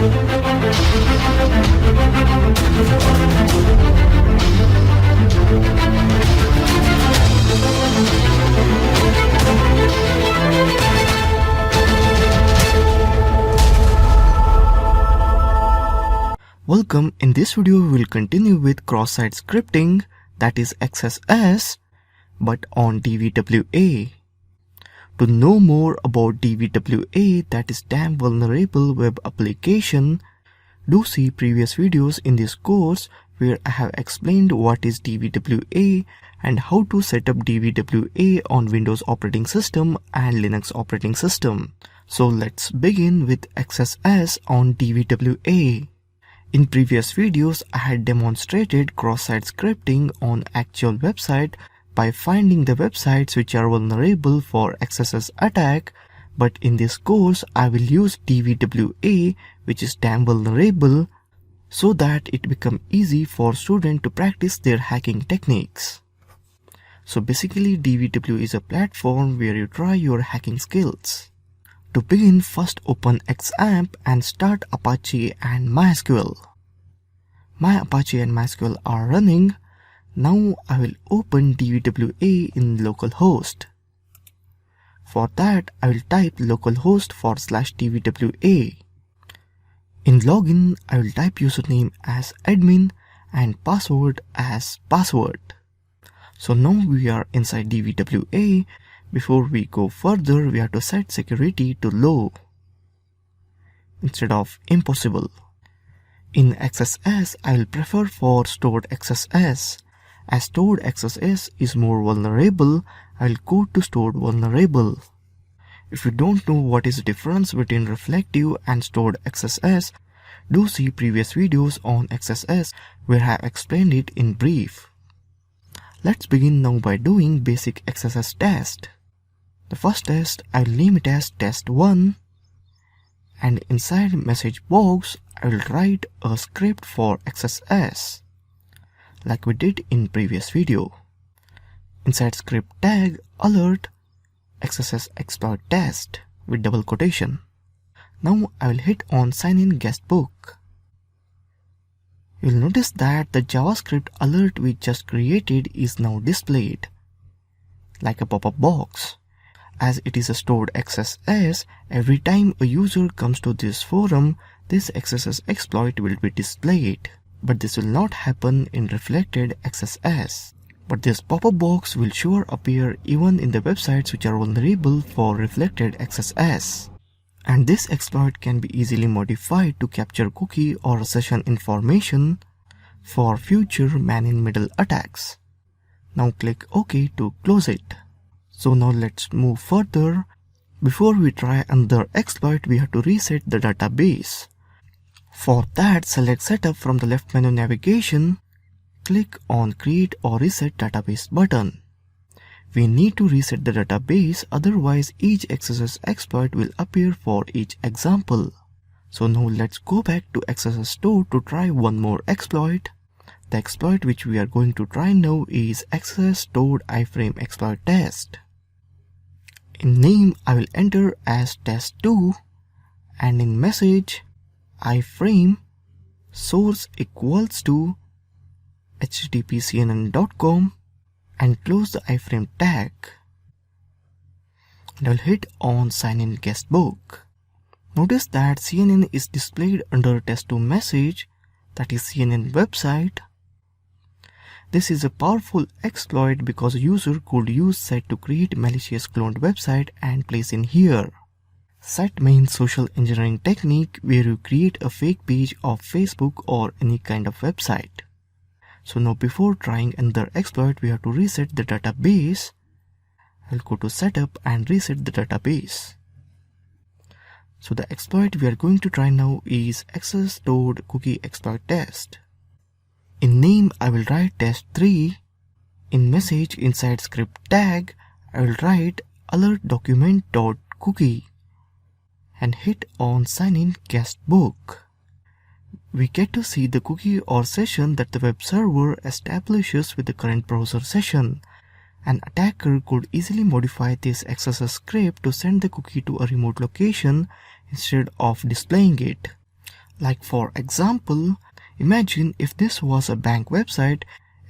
Welcome. In this video we will continue with cross-site scripting, that is XSS, but on dvwa. To know more about dvwa, that is damn vulnerable web application, do see previous videos in this course where I have explained what is dvwa and how to set up dvwa on Windows operating system and Linux operating system. So let's begin with XSS on dvwa. In previous videos, I had demonstrated cross-site scripting on actual website by finding the websites which are vulnerable for XSS attack, but in this course, I will use dvwa, which is damn vulnerable, so that it become easy for students to practice their hacking techniques. So basically, dvwa is a platform where you try your hacking skills. To begin, first open XAMPP and start Apache and MySQL. My Apache and MySQL are running. Now I will open dvwa in localhost. For that, I will type localhost/dvwa. In login, I will type username as admin and password as password. So now we are inside dvwa. Before we go further, we have to set security to low instead of impossible. In XSS, I will prefer for stored XSS. As stored XSS is more vulnerable, I will go to stored vulnerable. If you don't know what is the difference between reflective and stored XSS, do see previous videos on XSS where I have explained it in brief. Let's begin now by doing basic XSS test. The first test, I will name it as test1, and inside message box I will write a script for XSS like we did in previous video. Inside script tag alert XSS exploit test with double quotation. Now I will hit on sign in guestbook. You will notice that the JavaScript alert we just created is now displayed like a pop-up box. As it is a stored XSS, every time a user comes to this forum, this XSS exploit will be displayed. But this will not happen in reflected XSS. But this pop-up box will sure appear even in the websites which are vulnerable for reflected XSS. And this exploit can be easily modified to capture cookie or session information for future man-in-middle attacks. Now click OK to close it. So now let's move further. Before we try another exploit, we have to reset the database. For that, select Setup from the left menu navigation. Click on Create or Reset Database button. We need to reset the database, otherwise each XSS exploit will appear for each example. So now let's go back to XSS store to try one more exploit. The exploit which we are going to try now is XSS stored iframe exploit test. In name, I will enter as test2, and in message, iframe source equals to http://cnn.com and close the iframe tag. And I will hit on sign in guestbook. Notice that CNN is displayed under test2 message, that is CNN website. This is a powerful exploit because a user could use set to create malicious cloned website and place in here. Set means social engineering technique where you create a fake page of Facebook or any kind of website. So now before trying another exploit, we have to reset the database. I'll go to setup and reset the database. So the exploit we are going to try now is XSS stored cookie exploit test. In name, I will write test3. In message inside script tag, I will write alert document.cookie and hit on sign in guestbook. We get to see the cookie or session that the web server establishes with the current browser session. An attacker could easily modify this XSS script to send the cookie to a remote location instead of displaying it. Like for example, imagine if this was a bank website,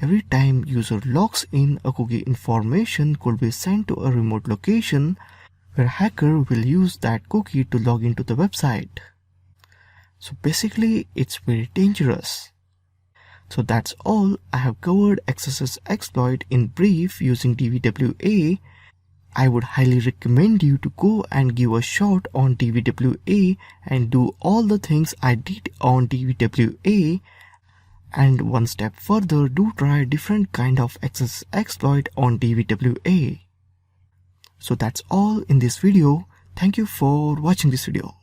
every time user logs in, a cookie information could be sent to a remote location where hacker will use that cookie to log into the website. So basically, it's very dangerous. So that's all. I have covered XSS exploit in brief using dvwa. I would highly recommend you to go and give a shot on dvwa and do all the things I did on dvwa. And one step further, do try different kind of XSS exploit on dvwa. So that's all in this video. Thank you for watching this video.